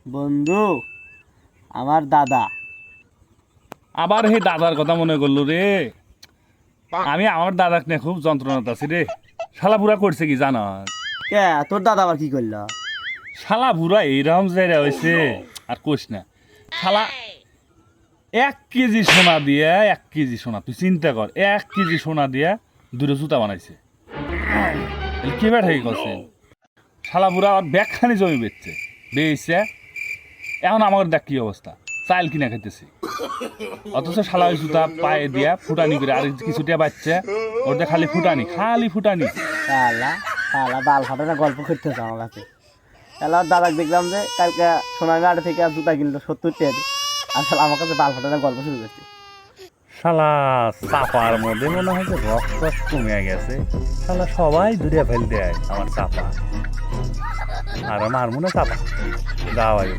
বন্ধু, আমার দাদা। আবার হে দাদার কথা মনে করলো রে। আমি আমার দাদাকে নিয়ে খুব যন্ত্রণাতে আছি রে। শালা বুড়া করছে কি জানা? কে তোর দাদা আবার কি করলো? শালা বুড়া এইরকম জায়গা হয়েছে আর কোষ না। শালা 1 কেজি সোনা দিয়ে 1 কেজি সোনা, তুই চিন্তা কর, 1 কেজি সোনা দিয়ে দুটো জুতা বানাইছে। কি ব্যাটাই করছে শালা বুড়া, আর ব্যাগখানি জমি বেচছে। এখন আমার দেখ কি অবস্থা, চাইল কিনা খাইতেছি। অথচ শালা ওই জুতা পায়ে দিয়া ফুটানি করে আর কিছুটা বাচ্চা ওটা খালি ফুটানি। শালা শালা বাল ফাটানো গল্প করতেছে আমার কাছে। শালা ওর দাদাকে দেখলাম যে কালকে সোনালী হাট থেকে জুতা কিনলো 70 টাকা দিয়ে। আর শালা আমার কাছে বাল ফাটানো গল্প শুরু করছে। শালা চাপার মধ্যে মনে হয় যে রক্ত কমে গেছে। শালা সবাই দূরে ফেল দেয় আমার চাপা, আর আমার মনে চাপা যাওয়াই